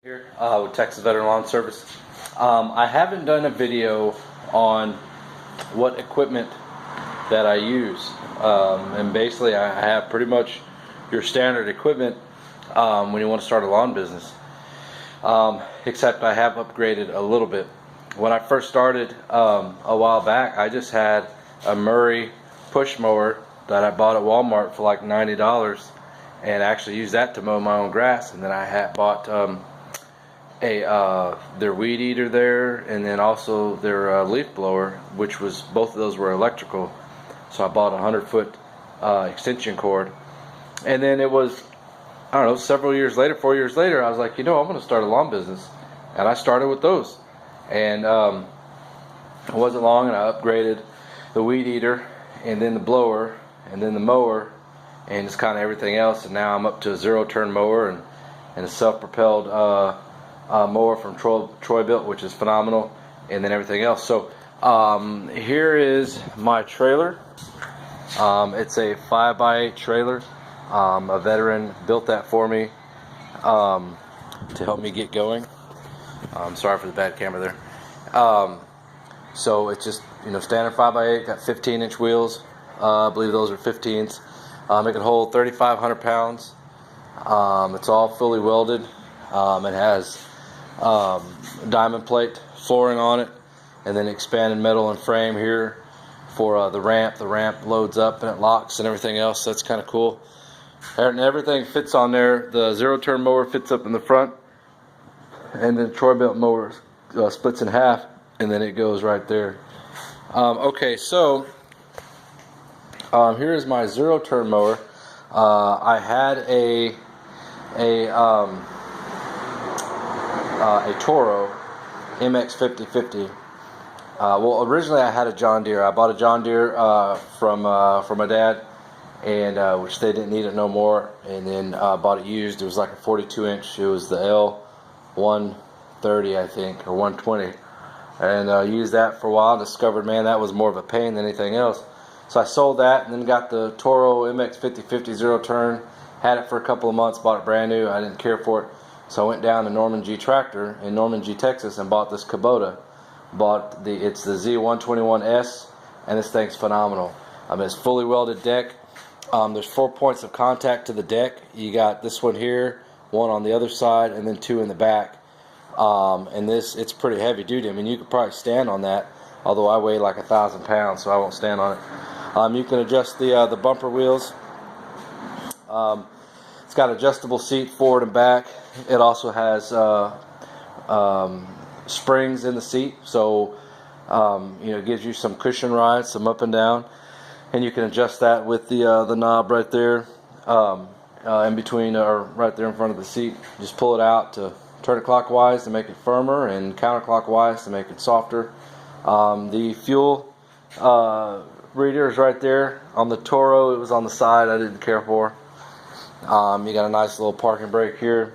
Here with Texas Veteran Lawn Service. I haven't done a video on what equipment that I use, and basically I have pretty much your standard equipment when you want to start a lawn business, except I have upgraded a little bit. When I first started a while back, I just had a Murray push mower that I bought at Walmart for like $90 and actually used that to mow my own grass. And then I had bought their weed eater there, and then also their leaf blower, which was, both of those were electrical. So I bought a 100-foot extension cord, and then it was, I don't know, several years later, 4 years later, I was like, you know, I'm going to start a lawn business, and I started with those. And it wasn't long, and I upgraded the weed eater, and then the blower, and then the mower, and just kind of everything else. And now I'm up to a zero-turn mower and a self-propelled mower from Troy-Bilt, which is phenomenal, and then everything else. So here is my trailer. It's a 5x8 trailer. A veteran built that for me to help me get going. Sorry for the bad camera there. So it's just, you know, standard 5x8, got 15-inch wheels. I believe those are 15s. It can hold 3,500 pounds. It's all fully welded. It has diamond plate flooring on it, and then expanded metal and frame here for the ramp. The ramp loads up and it locks and everything else. That's kind of cool. And everything fits on there. The zero-turn mower fits up in the front, and then Troy-Bilt mower splits in half, and then it goes right there. Okay, so here is my zero-turn mower. I had a Toro MX 5050. Well, originally I had a John Deere. I bought a John Deere from my dad, and which they didn't need it no more. And then bought it used. It was like a 42-inch. It was the L130, I think, or 120. And used that for a while. Discovered, man, that was more of a pain than anything else. So I sold that, and then got the Toro MX 5050 zero turn. Had it for a couple of months. Bought it brand new. I didn't care for it. So I went down to Norman G Tractor in Norman G, Texas, and bought this Kubota. It's the Z121S, and this thing's phenomenal. It's fully welded deck. There's 4 points of contact to the deck. You got this one here, one on the other side, and then 2 in the back. And it's pretty heavy duty. I mean, you could probably stand on that, although I weigh like 1,000 pounds, so I won't stand on it. You can adjust the bumper wheels. It's got adjustable seat forward and back. It also has springs in the seat, so you know, it gives you some cushion ride, some up and down, and you can adjust that with the knob right there, in between, or right there in front of the seat. Just pull it out to turn it clockwise to make it firmer, and counterclockwise to make it softer. The fuel reader is right there. On the Toro, it was on the side. I didn't care for. You got a nice little parking brake here.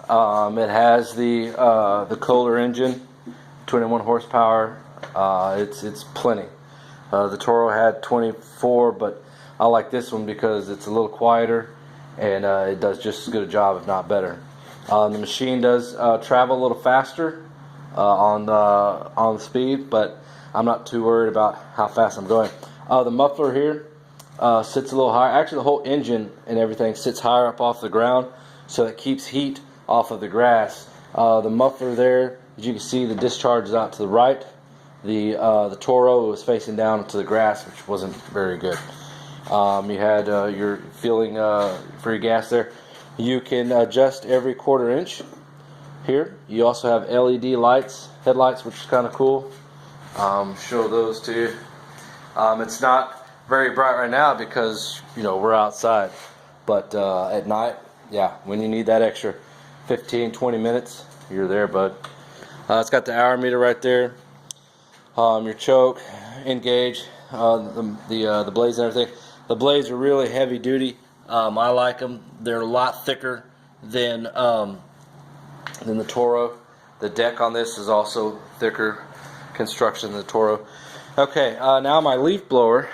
It has the Kohler engine, 21 horsepower. It's plenty. The Toro had 24, but I like this one because it's a little quieter, and it does just as good a job, if not better. The machine does travel a little faster on the speed, but I'm not too worried about how fast I'm going. The muffler here sits a little higher. Actually, the whole engine and everything sits higher up off the ground, so it keeps heat off of the grass. The muffler there, as you can see, the discharge is out to the right. The Toro was facing down to the grass, which wasn't very good. You had your filling for your gas there. You can adjust every 1/4 inch here. You also have LED lights, headlights, which is kind of cool. Show those to you. It's not very bright right now because, you know, we're outside, but at night, yeah, when you need that extra 15-20 minutes, you're there, bud. It's got the hour meter right there. Your choke, engage, the blades and everything. The blades are really heavy duty. I like them. They're a lot thicker than the Toro. The deck on this is also thicker construction than the Toro. Okay, now my leaf blower.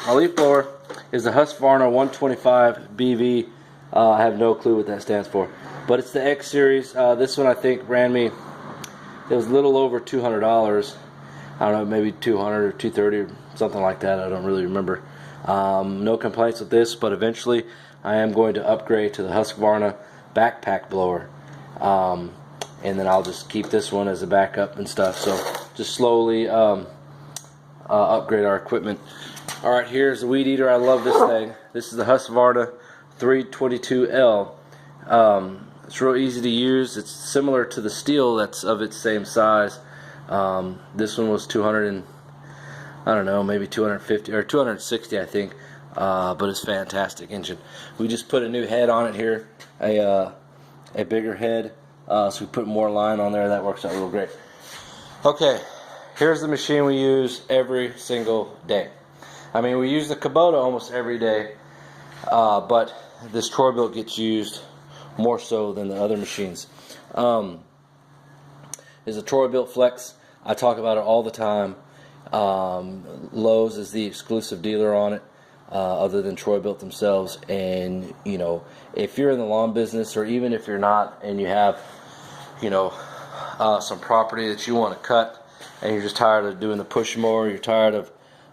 My leaf blower is the Husqvarna 125 BV. I have no clue what that stands for. but it's the X series. This one I think ran me, it was a little over $200. I don't know, maybe 200 or 230 or something like that. I don't really remember. No complaints with this, but eventually I am going to upgrade to the Husqvarna backpack blower. And then I'll just keep this one as a backup and stuff. So just slowly upgrade our equipment. Alright, here's the weed eater. I love this thing. This is the Husqvarna 322L. It's real easy to use. It's similar to the steel that's of its same size. This one was 200 and I don't know, maybe 250 or 260 I think, but it's fantastic engine. We just put a new head on it here, a bigger head, so we put more line on there. That works out real great. Okay, here's the machine we use every single day. I mean, we use the Kubota almost every day, but this Troy-Bilt gets used more so than the other machines. Is a Troy-Bilt Flex. I talk about it all the time. Lowe's is the exclusive dealer on it, other than Troy-Bilt themselves. And you know, if you're in the lawn business, or even if you're not, and you have, you know, some property that you want to cut, and you're just tired of doing the push mower, you're tired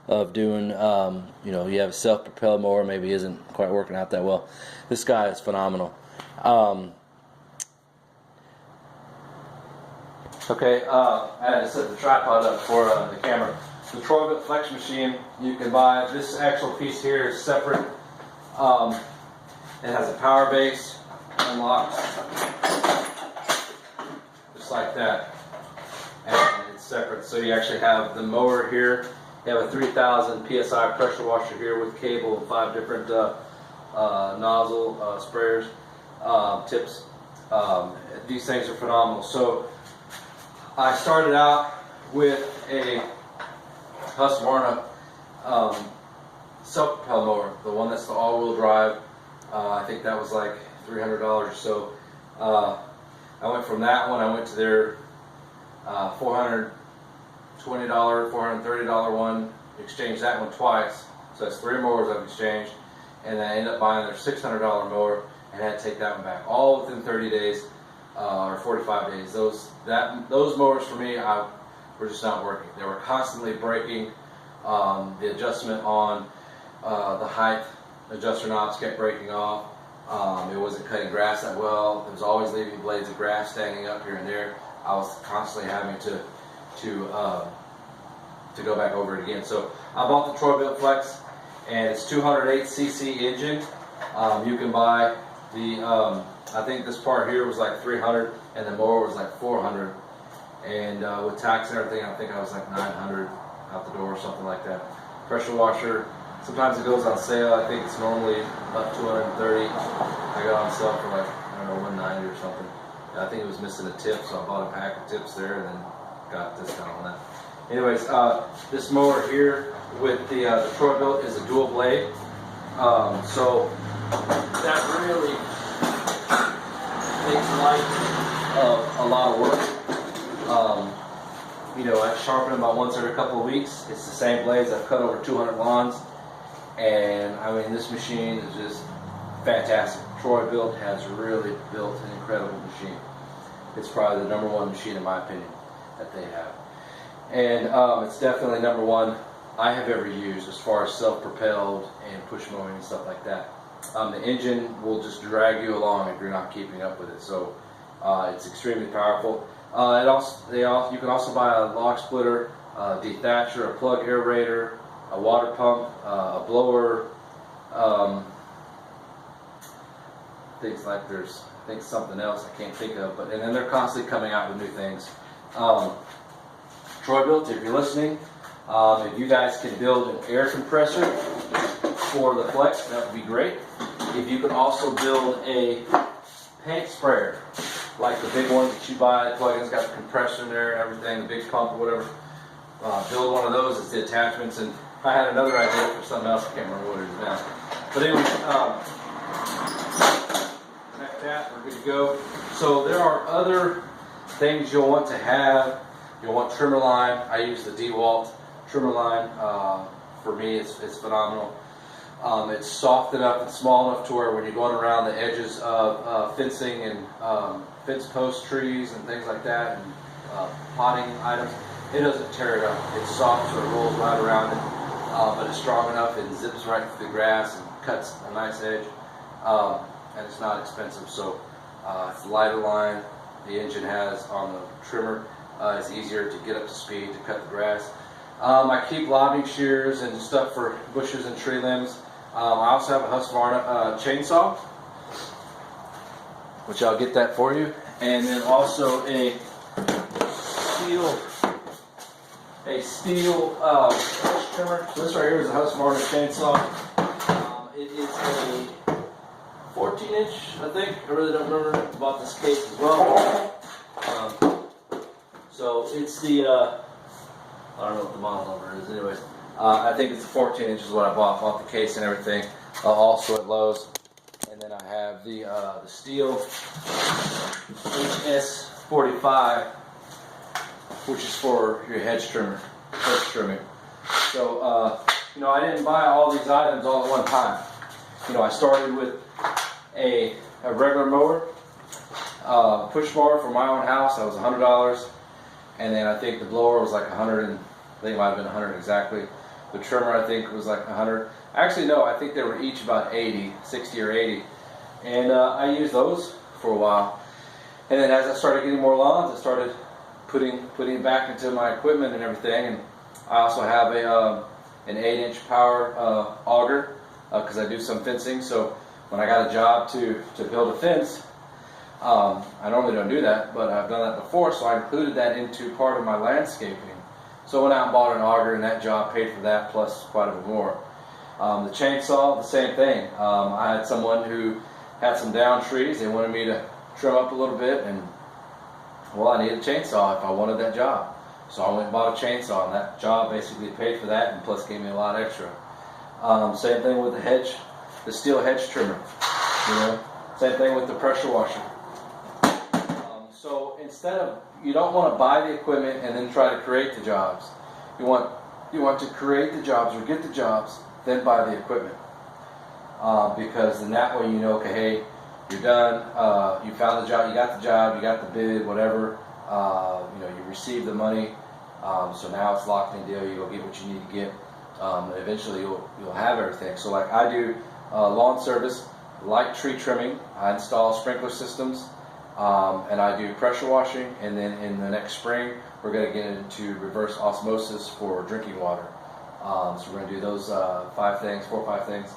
of doing, you know, you have a self-propelled mower, maybe isn't quite working out that well. This guy is phenomenal. Okay, I had to set the tripod up for the camera. The Troy-Bilt Flex machine, you can buy. This actual piece here is separate. It has a power base, unlocks, just like that. And it's separate, so you actually have the mower here. You have a 3,000 PSI pressure washer here with cable and 5 different nozzle sprayers, tips. These things are phenomenal. So I started out with a Husqvarna self-propelled mower, the one that's the all-wheel drive. I think that was like $300 or so. I went from that one, I went to their $420, $430 one, exchanged that one twice. So that's 3 mowers I've exchanged. And then I ended up buying their $600 mower and had to take that one back, all within 30 days or 45 days. Those mowers for me were just not working. They were constantly breaking. The adjustment on the height adjuster knobs kept breaking off. It wasn't cutting grass that well. It was always leaving blades of grass standing up here and there. I was constantly having to go back over it again. So I bought the Troy-Bilt Flex, and it's 208cc engine. You can buy the I think this part here was like $300, and the mower was like $400, and with tax and everything, I think I was like $900 out the door or something like that. Pressure washer, sometimes it goes on sale. I think it's normally about $230. I got on sale for like, I don't know, $190 or something. I think it was missing a tip, so I bought a pack of tips there and then got a discount on that. Anyways, this mower here with the Troy-Bilt is a dual blade, so that really takes light of a lot of work. You know, I sharpen them about once every couple of weeks. It's the same blades. I've cut over 200 lawns, and I mean, this machine is just fantastic. Troy-Bilt has really built an incredible machine. It's probably the #1 machine in my opinion that they have, and it's definitely #1 I have ever used as far as self-propelled and push mowing and stuff like that. The engine will just drag you along if you're not keeping up with it, so it's extremely powerful. You can also buy a log splitter, a dethatcher, a plug aerator, a water pump, a blower, things like there's something else I can't think of, and then they're constantly coming out with new things. Troy-Bilt, if you're listening, if you guys can build an air compressor for the Flex, that would be great. If you could also build a paint sprayer, like the big one that you buy, plug-in's got the compressor in there and everything, the big pump or whatever. Build one of those. It's the attachments, and I had another idea for something else. I can't remember what it is now. But anyway, connect that. We're good to go. So there are other things you'll want to have. You'll want trimmer line. I use the DeWalt trimmer line. For me, it's phenomenal. It's soft enough and small enough to where when you're going around the edges of fencing and fence post trees and things like that, and potting items, it doesn't tear it up. It's soft, so it rolls right around it, but it's strong enough and zips right through the grass and cuts a nice edge, and it's not expensive. So it's the lighter line the engine has on the trimmer. It's easier to get up to speed to cut the grass. I keep lobbing shears and stuff for bushes and tree limbs. I also have a Husqvarna chainsaw, which I'll get that for you, and then also a steel brush trimmer. So this right here is a Husqvarna chainsaw. It is a 14-inch, I think. I really don't remember. I bought this case as well. So it's the I don't know what the model number is. Anyways, I think it's 14 inches is what I bought the case and everything, also at Lowe's. And then I have the steel HS45, which is for your hedge trimming. So, you know, I didn't buy all these items all at one time. You know, I started with a regular mower, push mower for my own house. That was $100. And then I think the blower was like 100, and I think it might have been 100 exactly. The trimmer I think was like 100. Actually no, I think they were each about 80, 60 or 80. And I used those for a while. And then as I started getting more lawns, I started putting it back into my equipment and everything. And I also have an 8-inch power auger because I do some fencing. So when I got a job to build a fence, I normally don't do that, but I've done that before, so I included that into part of my landscaping. So I went out and bought an auger, and that job paid for that, plus quite a bit more. The chainsaw, the same thing. I had someone who had some down trees. They wanted me to trim up a little bit, and well, I needed a chainsaw if I wanted that job. So I went and bought a chainsaw, and that job basically paid for that, and plus gave me a lot extra. Same thing with the steel hedge trimmer. You know, same thing with the pressure washer. So instead of, you don't want to buy the equipment and then try to create the jobs. You want to create the jobs or get the jobs, then buy the equipment. Because then that way you know, okay, hey, you're done. You found the job, you got the bid, whatever. You know, you received the money. So now it's locked in deal. You go get what you need to get. Eventually you'll have everything. So like I do lawn service, light tree trimming. I install sprinkler systems. And I do pressure washing, and then in the next spring we're going to get into reverse osmosis for drinking water. So we're going to do those 4 or 5 things,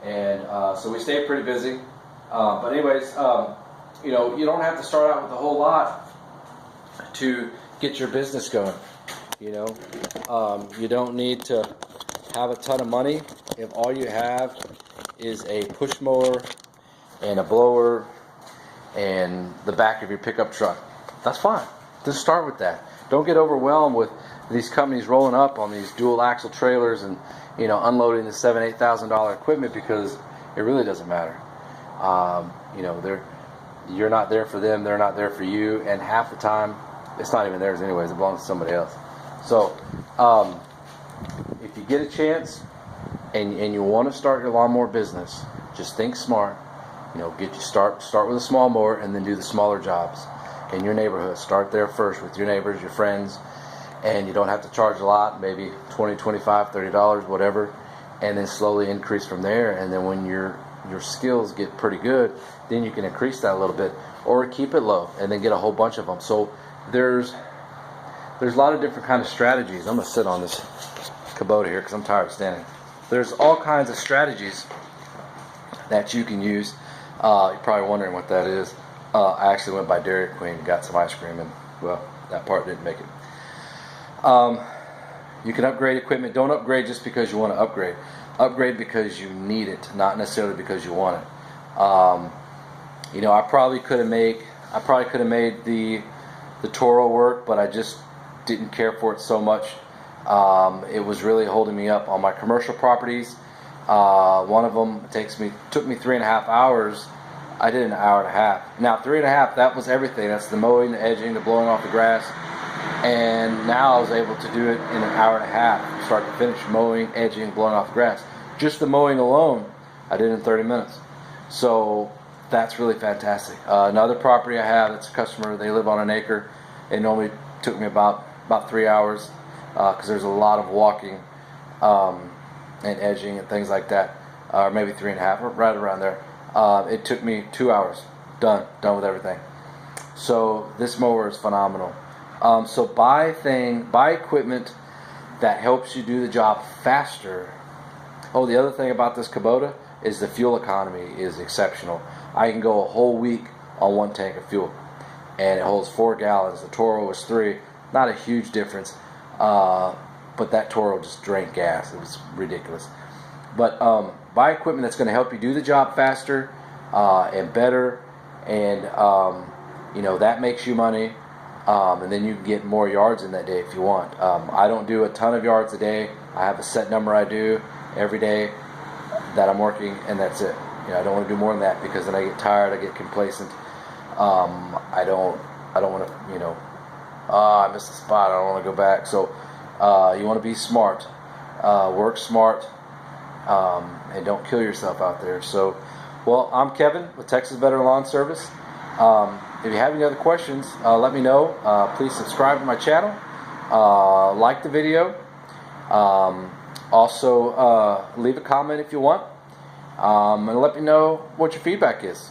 and so we stay pretty busy. But anyways, you know, you don't have to start out with a whole lot to get your business going. You know, you don't need to have a ton of money if all you have is a push mower and a blower and the back of your pickup truck. That's fine. Just start with that. Don't get overwhelmed with these companies rolling up on these dual axle trailers and, you know, unloading the $7,000, $8,000 equipment, because it really doesn't matter. You know, you're not there for them, they're not there for you, and half the time it's not even theirs anyways. It belongs to somebody else. So if you get a chance and you want to start your lawnmower business, just think smart. You know, start with a small mower and then do the smaller jobs in your neighborhood. Start there first with your neighbors, your friends, and you don't have to charge a lot, maybe $20, $25, $30, whatever, and then slowly increase from there. And then when your skills get pretty good, then you can increase that a little bit, or keep it low and then get a whole bunch of them. So there's a lot of different kind of strategies. I'm gonna sit on this Kubota here because I'm tired of standing. There's all kinds of strategies that you can use. You're probably wondering what that is. I actually went by Dairy Queen and got some ice cream, and well, that part didn't make it. You can upgrade equipment. Don't upgrade just because you want to upgrade. Upgrade because you need it, not necessarily because you want it. You know, I probably could have made the Toro work, but I just didn't care for it so much. It was really holding me up on my commercial properties. One of them took me 3.5 hours. I did an hour and a half. Now 3.5, that was everything. That's the mowing, the edging, the blowing off the grass. And now I was able to do it in an hour and a half, start to finish, mowing, edging, blowing off the grass. Just the mowing alone, I did in 30 minutes. So that's really fantastic. Another property I have, it's a customer, they live on an acre. It normally took me about 3 hours because there's a lot of walking and edging and things like that, or maybe 3.5, or right around there. It took me 2 hours, done with everything. So this mower is phenomenal. So buy equipment that helps you do the job faster. Oh, the other thing about this Kubota is the fuel economy is exceptional. I can go a whole week on 1 tank of fuel, and it holds 4 gallons. The Toro was 3. Not a huge difference, but that Toro just drank gas. It was ridiculous. But buy equipment that's going to help you do the job faster and better, and you know, that makes you money, and then you can get more yards in that day if you want. I don't do a ton of yards a day. I have a set number I do every day that I'm working, and that's it. You know, I don't want to do more than that because then I get tired, I get complacent. I don't want to, you know, I missed the spot, I don't want to go back. So you want to be smart, work smart, and don't kill yourself out there. So, well, I'm Kevin with Texas Veteran Lawn Service. If you have any other questions, let me know. Please subscribe to my channel, like the video. Also, leave a comment if you want, and let me know what your feedback is.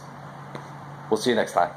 We'll see you next time.